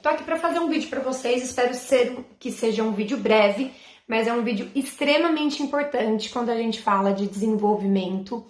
Tô aqui para fazer um vídeo para vocês, espero que seja um vídeo breve, mas é um vídeo extremamente importante quando a gente fala de desenvolvimento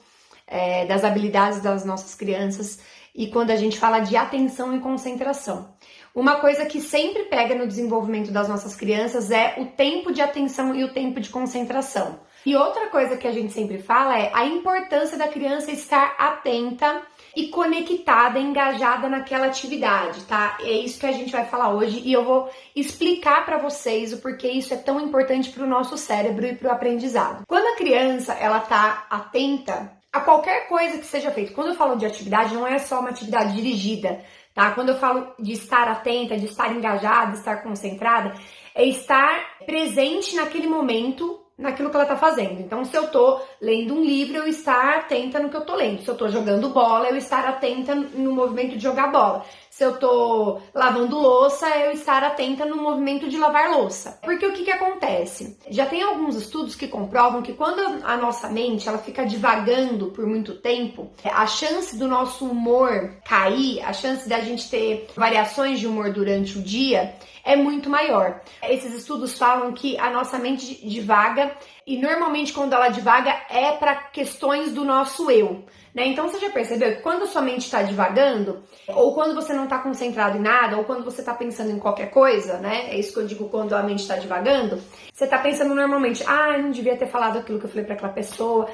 das habilidades das nossas crianças e quando a gente fala de atenção e concentração. Uma coisa que sempre pega no desenvolvimento das nossas crianças é o tempo de atenção e o tempo de concentração. E outra coisa que a gente sempre fala é a importância da criança estar atenta e conectada, engajada naquela atividade, tá? É isso que a gente vai falar hoje e eu vou explicar para vocês o porquê isso é tão importante para o nosso cérebro e para o aprendizado. Quando a criança ela tá atenta a qualquer coisa que seja feita, quando eu falo de atividade, não é só uma atividade dirigida, tá? Quando eu falo de estar atenta, de estar engajada, de estar concentrada, é estar presente naquele momento, naquilo que ela tá fazendo. Então, se eu tô lendo um livro, eu estar atenta no que eu tô lendo. Se eu tô jogando bola, eu estar atenta no movimento de jogar bola. Se eu tô lavando louça, eu estar atenta no movimento de lavar louça. Porque o que acontece? Já tem alguns estudos que comprovam que quando a nossa mente ela fica divagando por muito tempo, a chance do nosso humor cair, a chance da gente ter variações de humor durante o dia é muito maior. Esses estudos falam que a nossa mente divaga e normalmente quando ela divaga é para questões do nosso eu, né? Então você já percebeu que quando a sua mente está divagando, ou quando você não está concentrado em nada, ou quando você está pensando em qualquer coisa, né? É isso que eu digo quando a mente está divagando. Você está pensando normalmente, eu não devia ter falado aquilo que eu falei para aquela pessoa,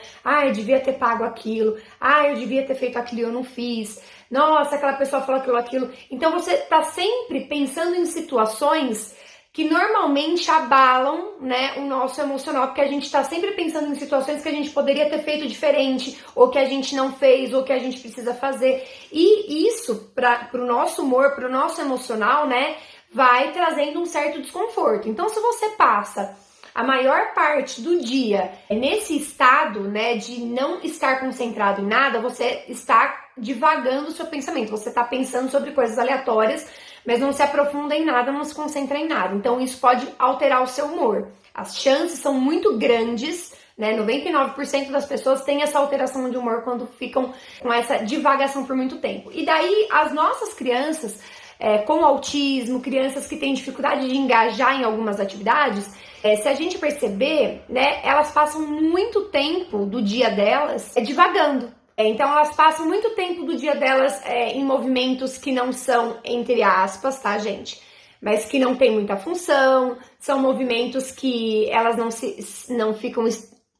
eu devia ter pago aquilo, eu devia ter feito aquilo e eu não fiz. Nossa, aquela pessoa falou aquilo. Então você está sempre pensando em situações que normalmente abalam, né, o nosso emocional, porque a gente está sempre pensando em situações que a gente poderia ter feito diferente, ou que a gente não fez, ou que a gente precisa fazer. E isso, para o nosso humor, para o nosso emocional, né, vai trazendo um certo desconforto. Então, se você passa a maior parte do dia nesse estado, né, de não estar concentrado em nada, você está divagando o seu pensamento, você está pensando sobre coisas aleatórias, mas não se aprofunda em nada, não se concentra em nada. Então isso pode alterar o seu humor. As chances são muito grandes, né? 99% das pessoas têm essa alteração de humor quando ficam com essa divagação por muito tempo. E daí as nossas crianças com autismo, crianças que têm dificuldade de engajar em algumas atividades, se a gente perceber, né, elas passam muito tempo do dia delas divagando. Então elas passam muito tempo do dia delas em movimentos que não são, entre aspas, tá, gente? Mas que não tem muita função, são movimentos que elas não ficam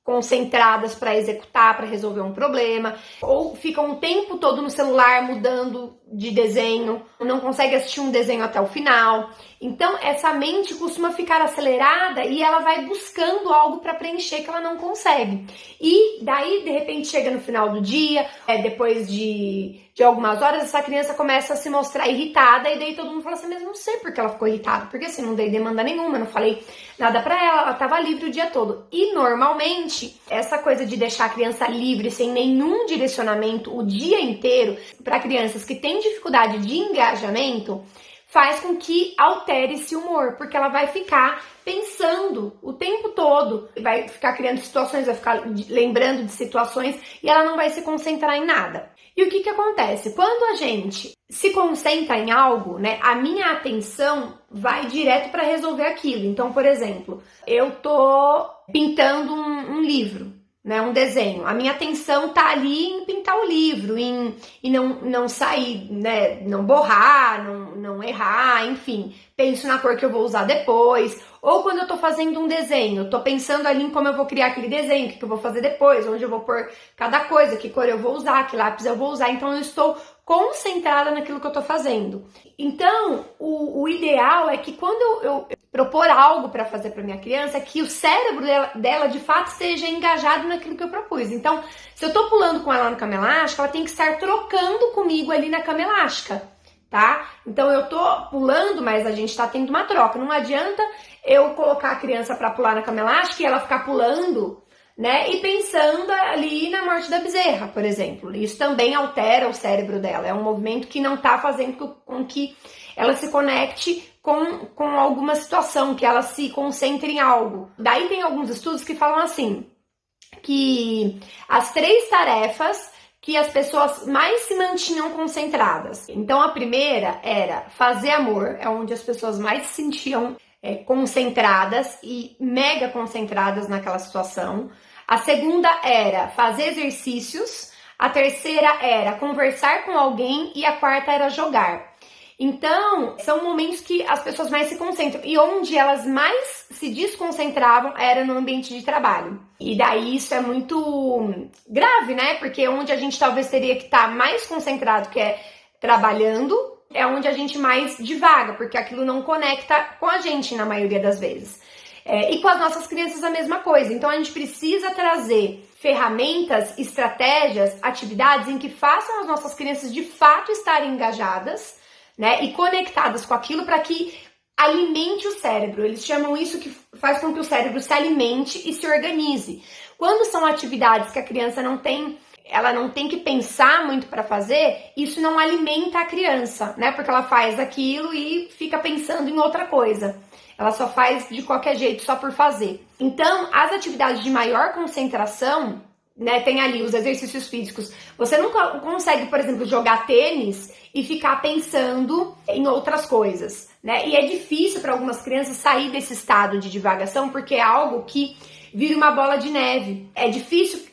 concentradas para executar, para resolver um problema, ou ficam o tempo todo no celular mudando de desenho, não consegue assistir um desenho até o final. Então essa mente costuma ficar acelerada e ela vai buscando algo para preencher que ela não consegue. E daí de repente chega no final do dia, depois de algumas horas, essa criança começa a se mostrar irritada e daí todo mundo fala assim, mas não sei por que ela ficou irritada, porque assim, não dei demanda nenhuma, não falei nada pra ela tava livre o dia todo. E normalmente, essa coisa de deixar a criança livre, sem nenhum direcionamento o dia inteiro, para crianças que têm dificuldade de engajamento, faz com que altere esse humor, porque ela vai ficar pensando o tempo todo, vai ficar criando situações, vai ficar lembrando de situações e ela não vai se concentrar em nada. E o que acontece? Quando a gente se concentra em algo, né, a minha atenção vai direto para resolver aquilo. Então, por exemplo, eu tô pintando um livro, né, um desenho. A minha atenção tá ali em pintar o livro, em não sair, né, não borrar, não errar, enfim. Penso na cor que eu vou usar depois. Ou quando eu tô fazendo um desenho, tô pensando ali em como eu vou criar aquele desenho, o que eu vou fazer depois, onde eu vou pôr cada coisa, que cor eu vou usar, que lápis eu vou usar. Então eu estou concentrada naquilo que eu tô fazendo. Então, o ideal é que quando eu propor algo para fazer para minha criança, é que o cérebro dela de fato esteja engajado naquilo que eu propus. Então, se eu tô pulando com ela na cama elástica, ela tem que estar trocando comigo ali na cama elástica, tá? Então eu tô pulando, mas a gente tá tendo uma troca. Não adianta eu colocar a criança para pular na cama elástica e ela ficar pulando, né, e pensando ali na morte da bezerra, por exemplo. Isso também altera o cérebro dela. É um movimento que não tá fazendo com que ela se conecte com alguma situação, que ela se concentre em algo. Daí tem alguns estudos que falam assim, que as 3 tarefas que as pessoas mais se mantinham concentradas. Então a primeira era fazer amor, é onde as pessoas mais se sentiam concentradas e mega concentradas naquela situação. A segunda era fazer exercícios, a terceira era conversar com alguém e a quarta era jogar. Então, são momentos que as pessoas mais se concentram e onde elas mais se desconcentravam era no ambiente de trabalho. E daí isso é muito grave, né? Porque onde a gente talvez teria que estar mais concentrado, que é trabalhando, é onde a gente mais divaga, porque aquilo não conecta com a gente na maioria das vezes. E com as nossas crianças a mesma coisa. Então a gente precisa trazer ferramentas, estratégias, atividades em que façam as nossas crianças de fato estarem engajadas, né, e conectadas com aquilo para que alimente o cérebro. Eles chamam isso que faz com que o cérebro se alimente e se organize. Quando são atividades que a criança não tem que pensar muito para fazer, isso não alimenta a criança, né? Porque ela faz aquilo e fica pensando em outra coisa. Ela só faz de qualquer jeito, só por fazer. Então, as atividades de maior concentração, né, tem ali os exercícios físicos. Você nunca consegue, por exemplo, jogar tênis e ficar pensando em outras coisas, né? E é difícil para algumas crianças sair desse estado de divagação, porque é algo que vira uma bola de neve. É difícil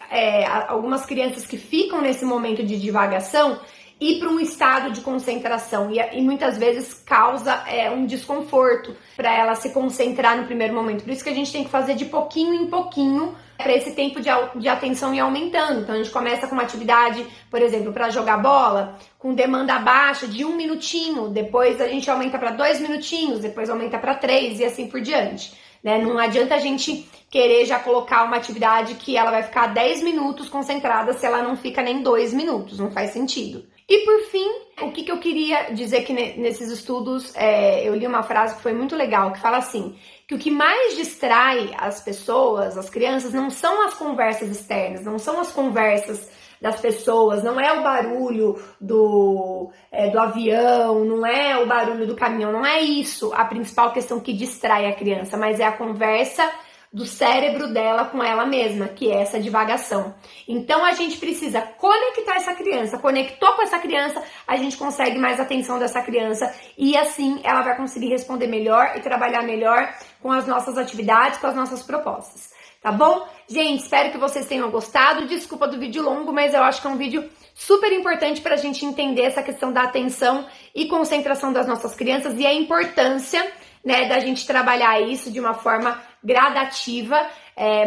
algumas crianças que ficam nesse momento de divagação ir para um estado de concentração e muitas vezes causa um desconforto para ela se concentrar no primeiro momento. Por isso que a gente tem que fazer de pouquinho em pouquinho para esse tempo de atenção ir aumentando. Então a gente começa com uma atividade, por exemplo, para jogar bola, com demanda baixa de 1 minutinho, depois a gente aumenta para 2 minutinhos, depois aumenta para 3 e assim por diante. Né? Não adianta a gente querer já colocar uma atividade que ela vai ficar 10 minutos concentrada se ela não fica nem 2 minutos, não faz sentido. E por fim, o que eu queria dizer que nesses estudos, eu li uma frase que foi muito legal, que fala assim, que o que mais distrai as pessoas, as crianças, não são as conversas externas, não são as conversas das pessoas, não é o barulho do avião, não é o barulho do caminhão, não é isso a principal questão que distrai a criança, mas é a conversa do cérebro dela com ela mesma, que é essa divagação. Então a gente precisa conectar essa criança, conectou com essa criança, a gente consegue mais atenção dessa criança e assim ela vai conseguir responder melhor e trabalhar melhor com as nossas atividades, com as nossas propostas. Tá bom? Gente, espero que vocês tenham gostado. Desculpa do vídeo longo, mas eu acho que é um vídeo super importante para a gente entender essa questão da atenção e concentração das nossas crianças e a importância, né, da gente trabalhar isso de uma forma gradativa,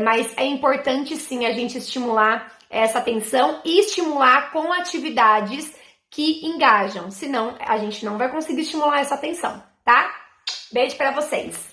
mas é importante sim a gente estimular essa atenção e estimular com atividades que engajam, senão a gente não vai conseguir estimular essa atenção, tá? Beijo para vocês!